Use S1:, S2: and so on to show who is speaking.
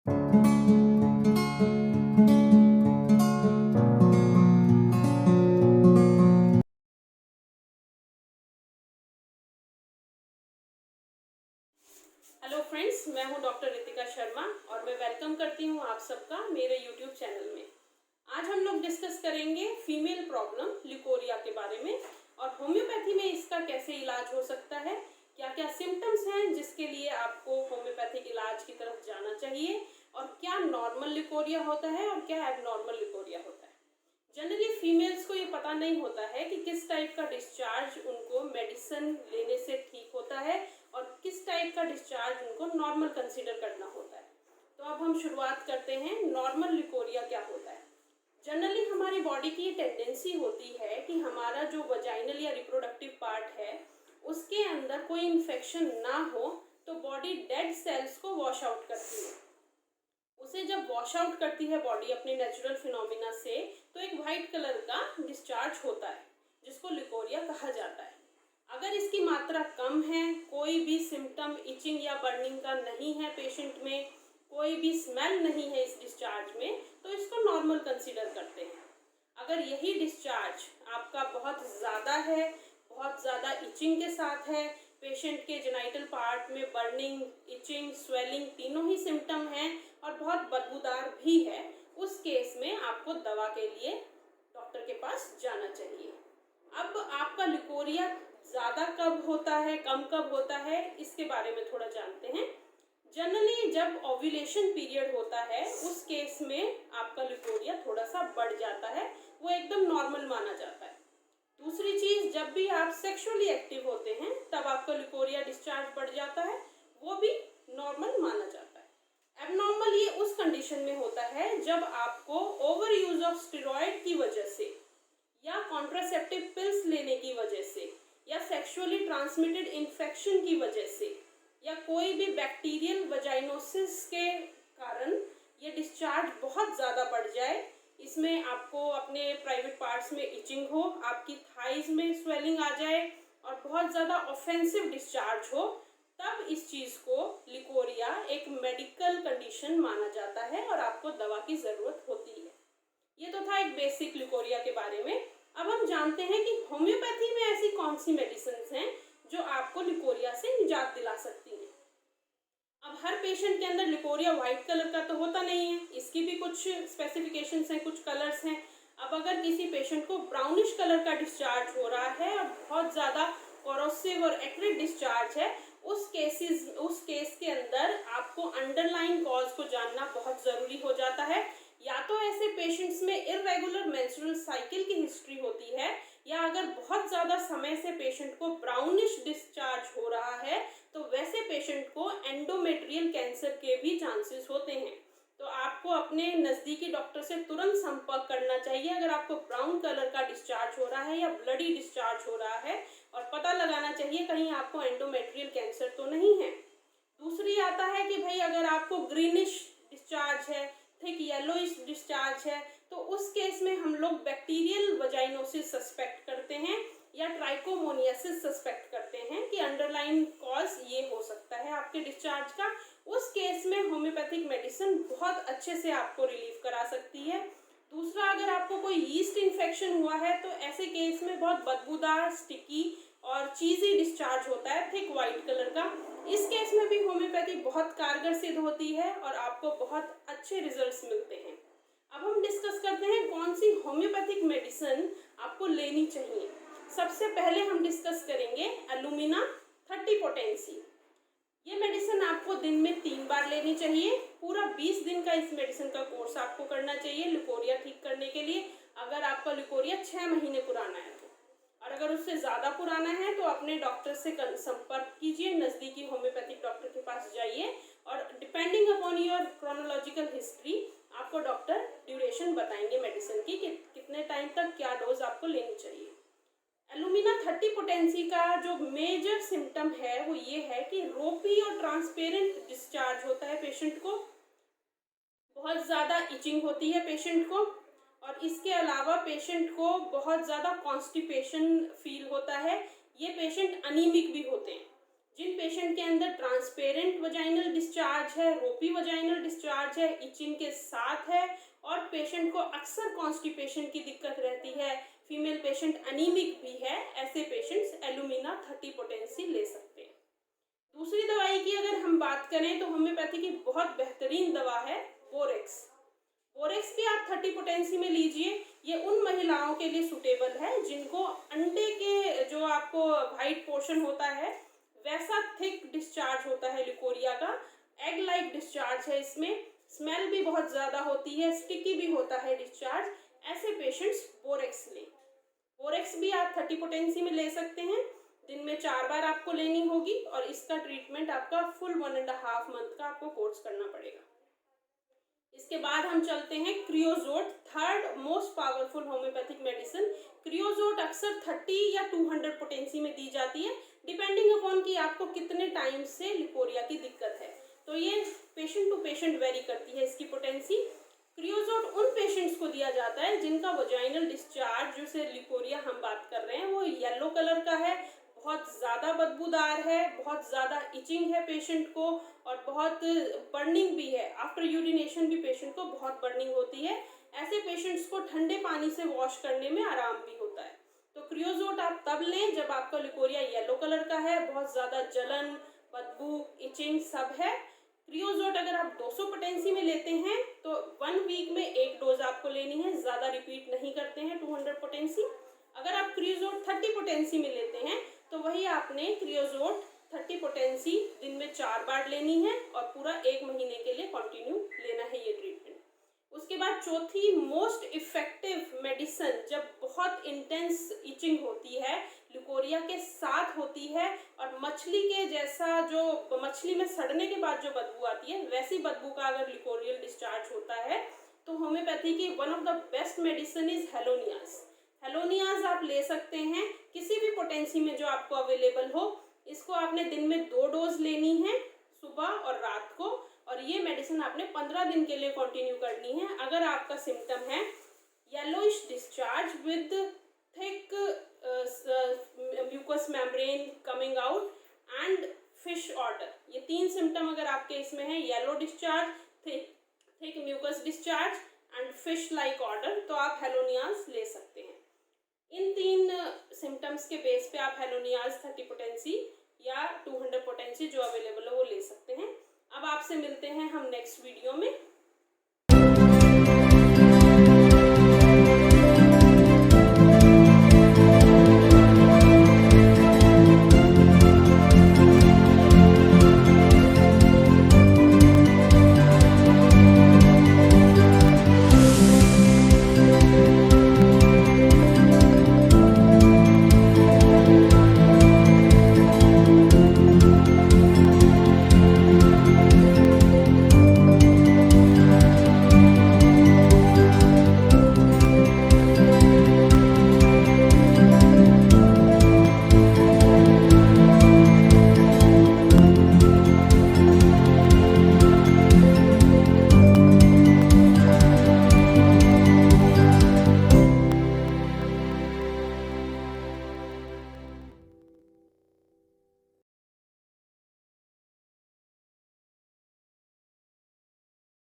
S1: Hello friends, मैं हूं doctor Ritika Sharma और मैं वेलकम करती हूं आप सबका मेरे यूट्यूब चैनल में। आज हम लोग डिस्कस करेंगे फीमेल प्रॉब्लम लिकोरिया के बारे में और होम्योपैथी में इसका कैसे इलाज हो सकता है, क्या क्या सिम्टम्स हैं जिसके लिए आपको होम्योपैथिक इलाज की तरफ जाना चाहिए और क्या नॉर्मल लिकोरिया होता है और क्या एबनॉर्मल लिकोरिया होता है। जनरली फीमेल्स को ये पता नहीं होता है कि किस टाइप का डिस्चार्ज उनको मेडिसिन लेने से ठीक होता है और किस टाइप का डिस्चार्ज उनको नॉर्मल कंसीडर करना होता है। तो अब हम शुरुआत करते हैं, नॉर्मल लिकोरिया क्या होता है। जनरली हमारी बॉडी की ये टेंडेंसी होती है कि हमारा जो वजाइनल या रिप्रोडक्टिव पार्ट है उसके अंदर कोई इन्फेक्शन ना हो तो बॉडी डेड सेल्स को वॉश आउट करती है। उसे जब वॉश आउट करती है बॉडी अपने नेचुरल फिनोमिना से तो एक वाइट कलर का डिस्चार्ज होता है जिसको लिकोरिया कहा जाता है। अगर इसकी मात्रा कम है, कोई भी सिम्टम इचिंग या बर्निंग का नहीं है पेशेंट में, कोई भी स्मेल नहीं है इस डिस्चार्ज में, तो इसको नॉर्मल कंसीडर करते हैं। अगर यही डिस्चार्ज आपका बहुत ज़्यादा है, बहुत ज़्यादा इचिंग के साथ है, पेशेंट के जेनाइटल पार्ट में बर्निंग, इचिंग, स्वेलिंग तीनों ही सिम्टम हैं और बहुत बदबूदार भी है, उस केस में आपको दवा के लिए डॉक्टर के पास जाना चाहिए। अब आपका लिकोरिया ज़्यादा कब होता है, कम कब होता है, इसके बारे में थोड़ा जानते हैं। जनरली जब ओव्यूलेशन पीरियड होता है उस केस में आपका लिकोरिया थोड़ा सा बढ़ जाता है, वो एकदम नॉर्मल माना जाता है। दूसरी चीज, जब भी आप सेक्सुअली एक्टिव होते हैं तब आपका लिकोरिया डिस्चार्ज बढ़ जाता है, वो भी नॉर्मल माना जाता है। एबनॉर्मल ये उस कंडीशन में होता है जब आपको ओवर यूज ऑफ स्टेरॉइड की वजह से या कॉन्ट्रासेप्टिव पिल्स लेने की वजह से या सेक्सुअली ट्रांसमिटेड इन्फेक्शन की वजह से या कोई भी बैक्टीरियल वजाइनोसिस के कारण ये डिस्चार्ज बहुत ज़्यादा बढ़ जाए, इसमें आपको अपने प्राइवेट पार्ट्स में इचिंग हो, आपकी थाइज में स्वेलिंग आ जाए और बहुत ज़्यादा ऑफेंसिव डिस्चार्ज हो, तब इस चीज़ को लिकोरिया एक मेडिकल कंडीशन माना जाता है और आपको दवा की ज़रूरत होती है। ये तो था एक बेसिक लिकोरिया के बारे में। अब हम जानते हैं कि होम्योपैथी में ऐसी कौन सी मेडिसिन हैं जो आपको लिकोरिया से निजात दिला सकती हैं। अब हर पेशेंट के अंदर लिकोरिया व्हाइट कलर का तो होता नहीं है, इसकी भी कुछ स्पेसिफिकेशंस हैं, कुछ कलर्स हैं। अब अगर किसी पेशेंट को ब्राउनिश कलर का डिस्चार्ज हो रहा है और बहुत ज़्यादा कोरोसिव और एक्रिड डिस्चार्ज है, उस केस के अंदर आपको अंडरलाइन कॉज को जानना बहुत ज़रूरी हो जाता है। या तो ऐसे पेशेंट्स में इर्रेगुलर मेंस्ट्रुअल साइकिल की हिस्ट्री होती है, या अगर बहुत ज़्यादा समय से पेशेंट को ब्राउनिश डिस्चार्ज हो रहा है तो वैसे पेशेंट को एंडोमेट्रियल कैंसर के भी चांसेस होते हैं। तो आपको अपने नज़दीकी डॉक्टर से तुरंत संपर्क करना चाहिए अगर आपको ब्राउन कलर का डिस्चार्ज हो रहा है या ब्लडी डिस्चार्ज हो रहा है, और पता लगाना चाहिए कहीं आपको एंडोमेट्रियल कैंसर तो नहीं है। दूसरी आता है कि भाई अगर आपको ग्रीनिश डिस्चार्ज है, थिक येलोइश डिस्चार्ज है, तो उस केस में हम लोग बैक्टीरियल वजाइनोसिस सस्पेक्ट करते हैं या ट्राइकोमोनियासिस सस्पेक्ट करते हैं कि अंडरलाइन कॉज ये हो सकता है आपके डिस्चार्ज का। उस केस में होम्योपैथिक मेडिसिन बहुत अच्छे से आपको रिलीव करा सकती है। दूसरा, अगर आपको कोई यीस्ट इन्फेक्शन हुआ है तो ऐसे केस में बहुत बदबूदार, स्टिकी और चीज़ी डिस्चार्ज होता है, थिक वाइट कलर का। इस केस में भी होम्योपैथी बहुत कारगर सिद्ध होती है और आपको बहुत अच्छे रिजल्ट्स मिलते हैं। अब हम डिस्कस करते हैं कौन सी होम्योपैथिक मेडिसिन आपको लेनी चाहिए। सबसे पहले हम डिस्कस करेंगे एलुमिना 30 पोटेंसी। ये मेडिसिन आपको दिन में 3 बार लेनी चाहिए। पूरा 20 दिन का इस मेडिसिन का कोर्स आपको करना चाहिए लिकोरिया ठीक करने के लिए। अगर आपका लिकोरिया 6 महीने पुराना है तो, और अगर उससे ज़्यादा पुराना है तो अपने डॉक्टर से संपर्क कीजिए, नज़दीकी होम्योपैथिक डॉक्टर के पास जाइए और depending upon your chronological history आपको डॉक्टर ड्यूरेशन बताएंगे मेडिसिन की कि कितने टाइम तक क्या डोज आपको लेनी चाहिए। एलुमिना 30 पोटेंसी का जो मेजर सिम्टम है वो ये है कि रोपी और ट्रांसपेरेंट डिस्चार्ज होता है पेशेंट को, बहुत ज़्यादा इचिंग होती है पेशेंट को, और इसके अलावा पेशेंट को बहुत ज़्यादा कॉन्स्टिपेशन फील होता है। ये पेशेंट अनीमिक भी होते हैं। जिन पेशेंट के अंदर ट्रांसपेरेंट वजाइनल डिस्चार्ज है, रोपी वजाइनल डिस्चार्ज है, इचिंग के साथ है, और पेशेंट को अक्सर कॉन्स्टिपेशन की दिक्कत रहती है, फीमेल पेशेंट अनीमिक भी है, ऐसे पेशेंट्स एलुमिना 30 पोटेंसी ले सकते हैं। दूसरी दवाई की अगर हम बात करें तो होम्योपैथी की बहुत बेहतरीन दवा है बोरेक्स। बोरेक्स भी आप 30 पोटेंसी में लीजिए। ये उन महिलाओं के लिए सुटेबल है जिनको अंडे के जो आपको वाइट पोर्शन होता है वैसा थिक डिस्चार्ज होता है लिकोरिया का, एग लाइक डिस्चार्ज है, इसमें स्मेल भी बहुत ज़्यादा होती है, स्टिकी भी होता है डिस्चार्ज। ऐसे पेशेंट्स बोरेक्स लें। बोरेक्स भी आप 30 पोटेंसी में ले सकते हैं। दिन में 4 बार आपको लेनी होगी और इसका ट्रीटमेंट आपका फुल 1.5 मंथ का आपको कोर्स करना पड़ेगा। इसके बाद हम चलते हैं creosote, third most powerful homeopathic medicine. Creosote अक्सर 30 या 200 पोटेंसी में दी जाती है, डिपेंडिंग अपॉन कि आपको कितने टाइम से लिकोरिया की दिक्कत है, तो ये पेशेंट टू पेशेंट वेरी करती है इसकी पोटेंसी। क्रियोजोट उन पेशेंट्स को दिया जाता है जिनका वजाइनल डिस्चार्ज, जो से लिकोरिया हम बात कर रहे हैं, वो येलो कलर का है, बहुत ज़्यादा बदबूदार है, बहुत ज़्यादा इचिंग है पेशेंट को, और बहुत बर्निंग भी है। आफ्टर यूरिनेशन भी पेशेंट को बहुत बर्निंग होती है। ऐसे पेशेंट्स को ठंडे पानी से वॉश करने में आराम भी होता है। तो क्रियोजोट आप तब लें जब आपका लिकोरिया येलो कलर का है, बहुत ज़्यादा जलन, बदबू, इचिंग सब है। क्रियोजोट अगर आप 200 पोटेंसी में लेते हैं तो 1 वीक में 1 डोज आपको लेनी है, ज़्यादा रिपीट नहीं करते हैं 200 पोटेंसी। अगर आप क्रियोजोट 30 पोटेंसी में लेते हैं तो वही आपने क्रियोजोट 30 पोटेंसी दिन में 4 बार लेनी है और पूरा 1 महीने के लिए कंटिन्यू लेना है ये ट्रीटमेंट। उसके बाद चौथी मोस्ट इफेक्टिव मेडिसिन, जब बहुत इंटेंस इचिंग होती है, लिकोरिया के साथ होती है और मछली के जैसा, जो मछली में सड़ने के बाद जो बदबू आती है वैसी बदबू का अगर लिकोरियल डिस्चार्ज होता है, तो होम्योपैथी की one of the best medicine is helonias. Helonias आप ले सकते हैं किसी भी पोटेंसी में जो आपको अवेलेबल हो। इसको आपने दिन में 2 डोज लेनी है, सुबह और रात को, और ये मेडिसिन आपने 15 दिन के लिए कंटिन्यू करनी है। अगर आपका सिम्टम है yellowish discharge with thick mucus membrane coming out and fish odour, ये 3 सिम्टम अगर आपके इसमें है, yellow discharge, thick mucus discharge and fish like odour, तो आप हेलोनियाज ले सकते हैं। इन 3 सिम्टम्स के बेस पे आप हेलोनियाज 30 पोटेंसी या 200 पोटेंसी जो अवेलेबल हो वो ले सकते हैं। अब आपसे मिलते हैं हम नेक्स्ट वीडियो में।